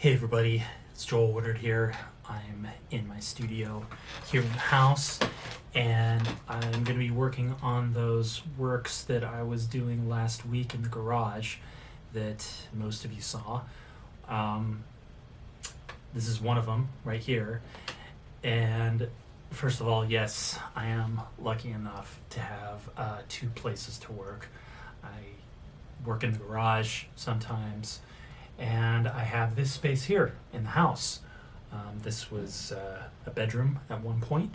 Hey everybody, it's Joel Woodard here. I'm in my studio here in the house, and I'm going to be working on those works that I was doing last week in the garage that most of you saw. Um, this is one of them right here. And first of all, yes, I am lucky enough to have two places to work. I work in the garage sometimes, and I have this space here in the house. This was a bedroom at one point,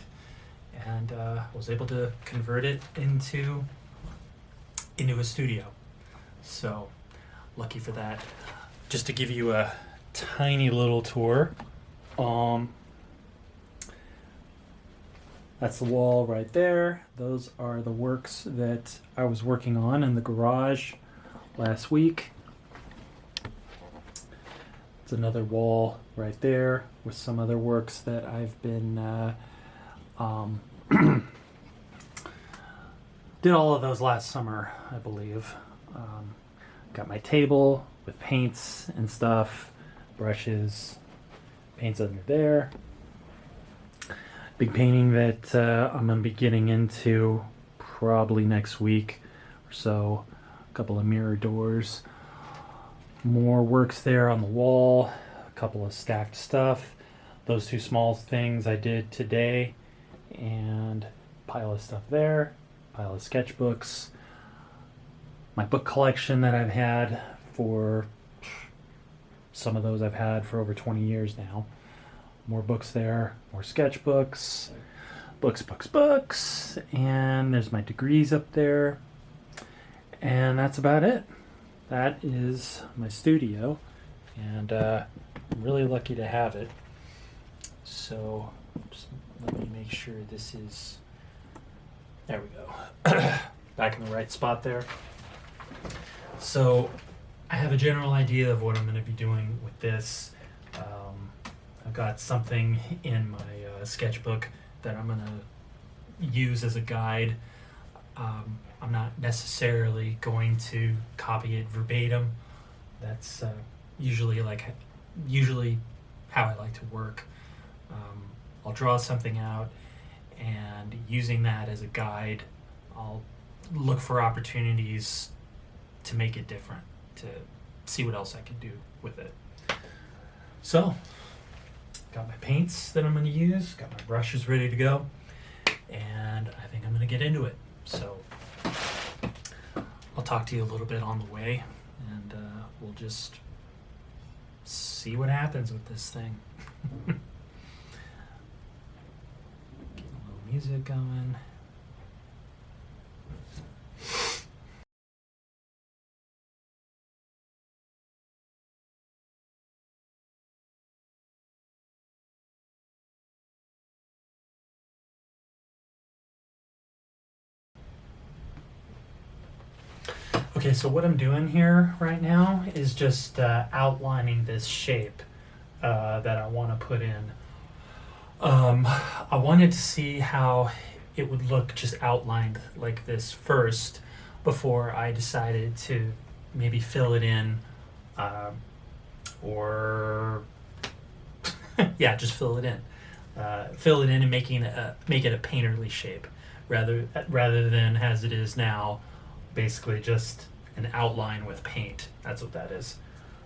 and I was able to convert it into a studio. So lucky for that. Just to give you a tiny little tour. Um, that's the wall right there. Those are the works that I was working on in the garage last week. It's another wall right there with some other works that I've been did all of those last summer, I believe. Got my table with paints and stuff, brushes, paints under there. Big painting that I'm going to be getting into probably next week or so. A couple of mirror doors. More works there on the wall, a couple of stacked stuff. Those two small things I did today, and pile of stuff there, pile of sketchbooks. My book collection that I've had for some of those I've had for over 20 years now. More books there, more sketchbooks, books, and there's my degrees up there. And that's about it. That is my studio, and I'm really lucky to have it. So just let me make sure this is, there we go, back in the right spot there. So I have a general idea of what I'm going to be doing with this. I've got something in my sketchbook that I'm going to use as a guide. I'm not necessarily going to copy it verbatim. That's usually how I like to work. I'll draw something out, and using that as a guide, I'll look for opportunities to make it different, to see what else I can do with it. So, got my paints that I'm going to use, got my brushes ready to go, and I think I'm going to get into it. So, I'll talk to you a little bit on the way, and we'll just see what happens with this thing. Getting a little music going. Okay, so what I'm doing here right now is just outlining this shape that I want to put in. I wanted to see how it would look just outlined like this first before I decided to maybe fill it in, or yeah, just fill it in. Fill it in and make it a painterly shape rather than as it is now, basically just an outline with paint. That's what that is.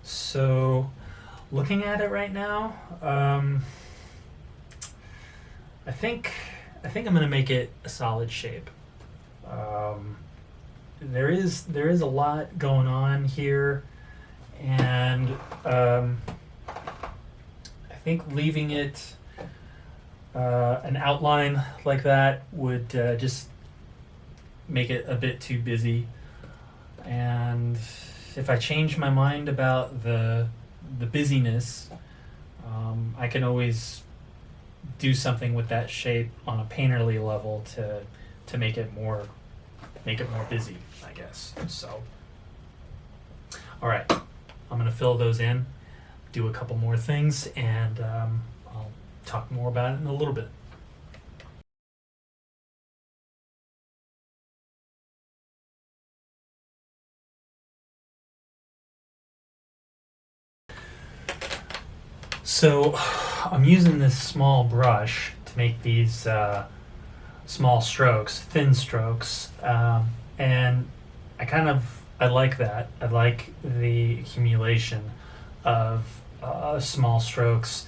So, looking at it right now, I think I'm gonna make it a solid shape. There is a lot going on here, and I think leaving it an outline like that would just make it a bit too busy. And if I change my mind about the busyness, I can always do something with that shape on a painterly level to make it more busy, I guess. So, all right, I'm gonna fill those in, do a couple more things, and I'll talk more about it in a little bit. So I'm using this small brush to make these small strokes, thin strokes, and I like that. I like the accumulation of small strokes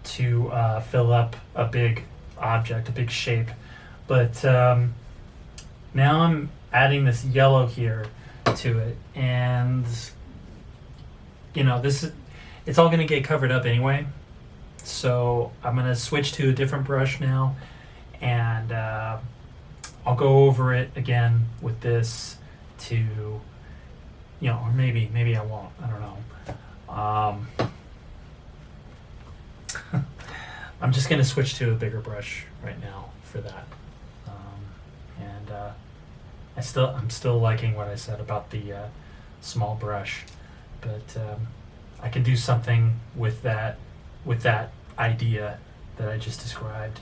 to fill up a big object, a big shape. But now I'm adding this yellow here to it, and it's all going to get covered up anyway. So I'm going to switch to a different brush now, and I'll go over it again with this to, or maybe I won't. I don't know. I'm just going to switch to a bigger brush right now for that. And I'm still liking what I said about the small brush, but I can do something with that idea that I just described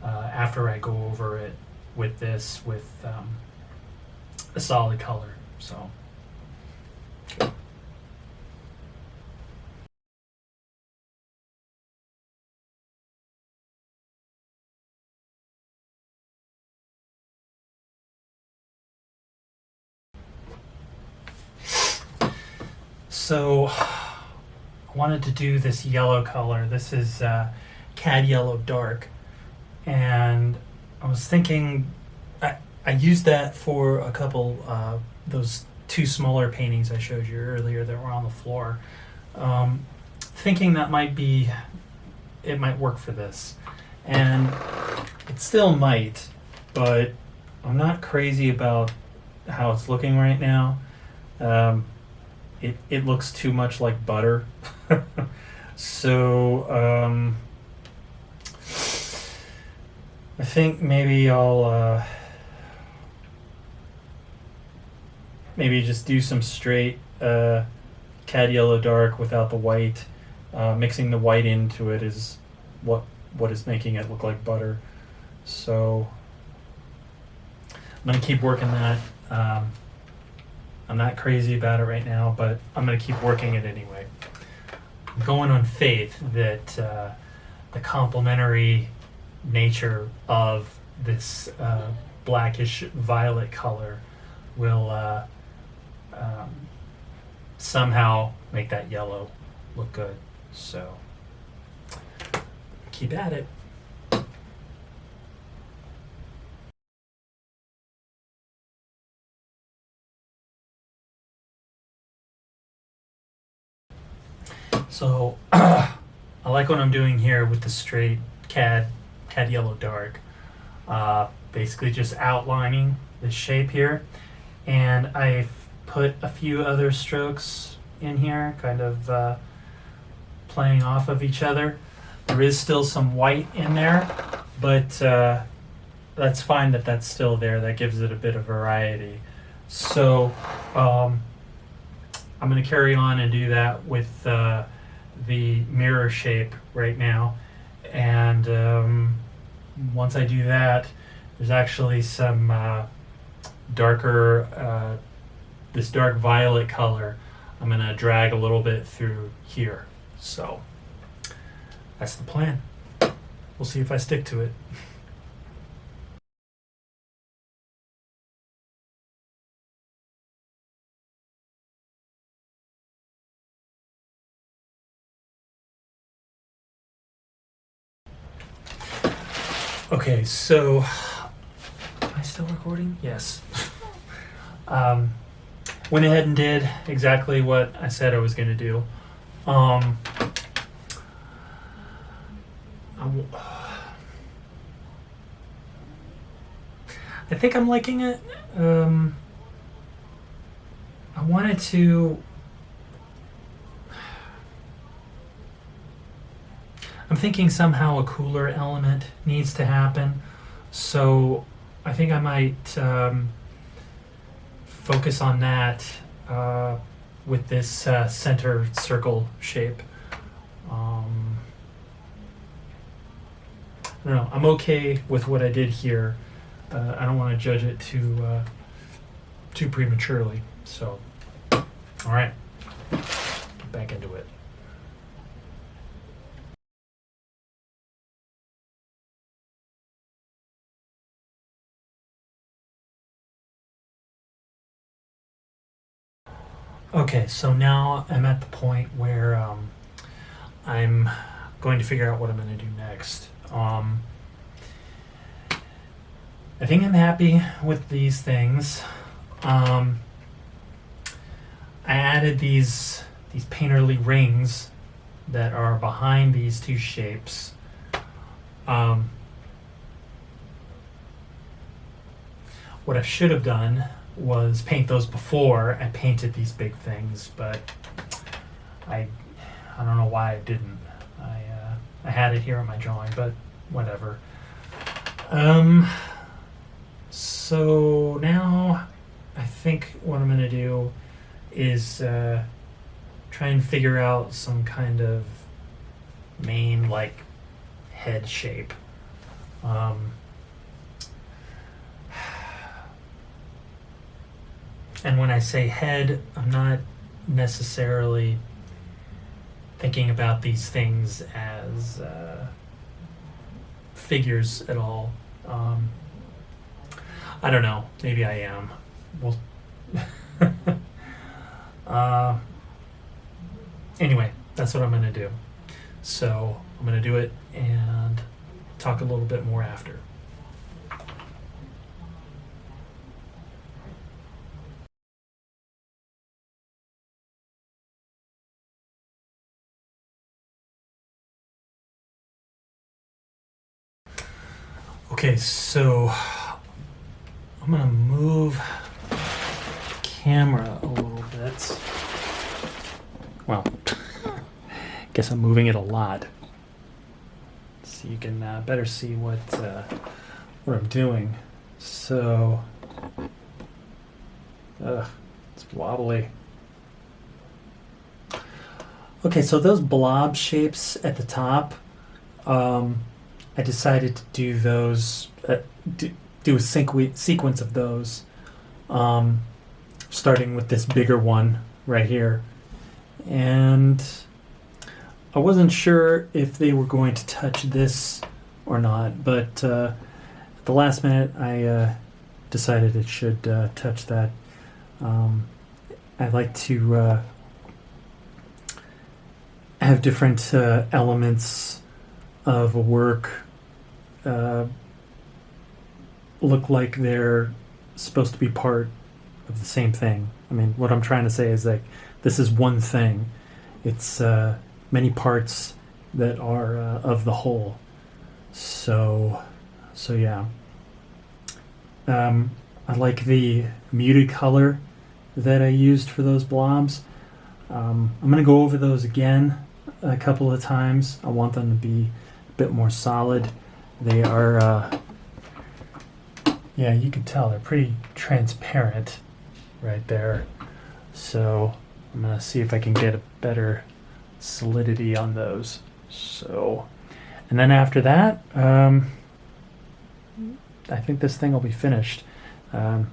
after I go over it with this with a solid color. So. So I wanted to do this yellow color. This is Cad Yellow Dark, and I was thinking I used that for a couple those two smaller paintings I showed you earlier that were on the floor. Thinking that it might work for this, and it still might, but I'm not crazy about how it's looking right now. It looks too much like butter. So I think maybe I'll maybe just do some straight Cad Yellow Dark without the white. Mixing the white into it is what is making it look like butter. So I'm gonna keep working that. I'm not crazy about it right now, but I'm going to keep working it anyway. I'm going on faith that the complementary nature of this blackish violet color will somehow make that yellow look good. So keep at it. So I like what I'm doing here with the straight Cad Yellow Dark. Basically just outlining the shape here. And I've put a few other strokes in here, kind of playing off of each other. There is still some white in there, but that's fine that that's still there. That gives it a bit of variety. So I'm going to carry on and do that with the mirror shape right now, and once I do that, there's actually some darker this dark violet color I'm gonna drag a little bit through here. So that's the plan. We'll see if I stick to it. Okay, so am I still recording? Yes. Went ahead and did exactly what I said I was going to do. I think I'm liking it. I wanted to. I'm thinking somehow a cooler element needs to happen, so I think I might focus on that with this center circle shape. I don't know. I'm okay with what I did here. I don't want to judge it too prematurely. So, all right, get back into it. Okay, so now I'm at the point where I'm going to figure out what I'm going to do next. I think I'm happy with these things. Um, I added these painterly rings that are behind these two shapes. Um, what I should have done was paint those before I painted these big things, but I I don't know why I didn't. I had it here in my drawing, but whatever. Um, so now I think what I'm gonna do is try and figure out some kind of main like head shape. Um, and when I say head, I'm not necessarily thinking about these things as figures at all. I don't know. Maybe I am. Well, uh, anyway, that's what I'm going to do. So I'm going to do it and talk a little bit more after. Okay, so I'm going to move the camera a little bit. Well, guess I'm moving it a lot, so you can better see what I'm doing. So, it's wobbly. Okay, so those blob shapes at the top, I decided to do those, do a sequence of those, um, starting with this bigger one right here. And I wasn't sure if they were going to touch this or not, but at the last minute I decided it should touch that. I like to have different elements of a work look like they're supposed to be part of the same thing. I mean, what I'm trying to say is like this is one thing. It's many parts that are of the whole. So yeah. I like the muted color that I used for those blobs. I'm going to go over those again a couple of times. I want them to be a bit more solid. They are, yeah, you can tell they're pretty transparent right there. So I'm going to see if I can get a better solidity on those. So, and then after that, I think this thing will be finished, at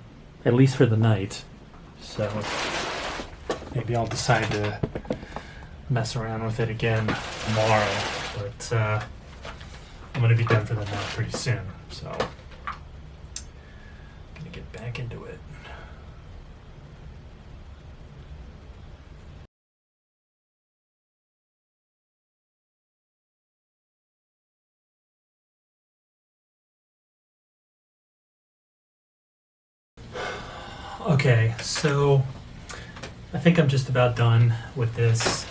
least for the night. So maybe I'll decide to mess around with it again tomorrow, but I'm going to be done for the night pretty soon. So I'm going to get back into it. Okay, so I think I'm just about done with this.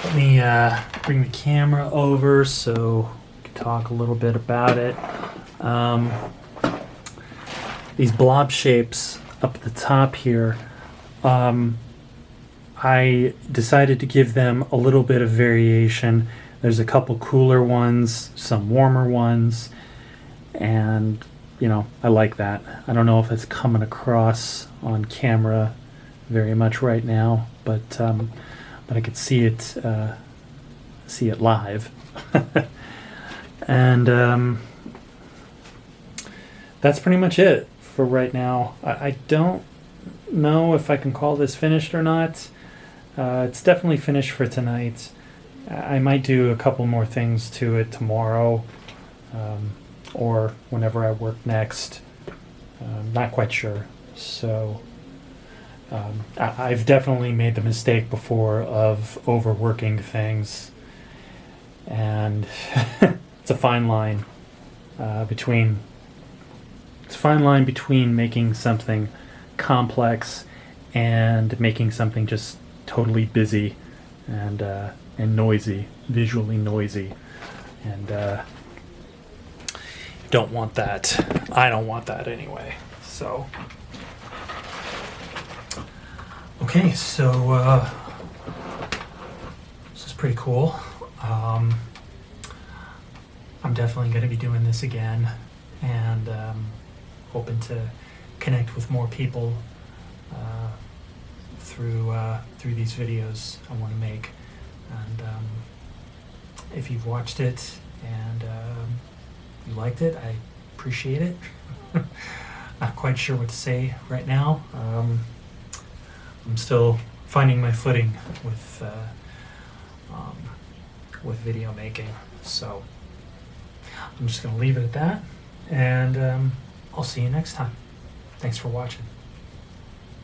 Let me bring the camera over so we can talk a little bit about it. These blob shapes up at the top here, I decided to give them a little bit of variation. There's a couple cooler ones, some warmer ones, and you know, I like that. I don't know if it's coming across on camera very much right now, but I could see it live, and that's pretty much it for right now. I don't know if I can call this finished or not. It's definitely finished for tonight. I might do a couple more things to it tomorrow, or whenever I work next. Not quite sure. So I've definitely made the mistake before of overworking things, and it's a fine line between making something complex and making something just totally busy and noisy, visually noisy, and don't want that. I don't want that anyway. So. Okay, so this is pretty cool. I'm definitely going to be doing this again, and hoping to connect with more people through these videos I want to make. And if you've watched it and you liked it, I appreciate it. Not quite sure what to say right now. I'm still finding my footing with video making, so I'm just going to leave it at that, and I'll see you next time. Thanks for watching.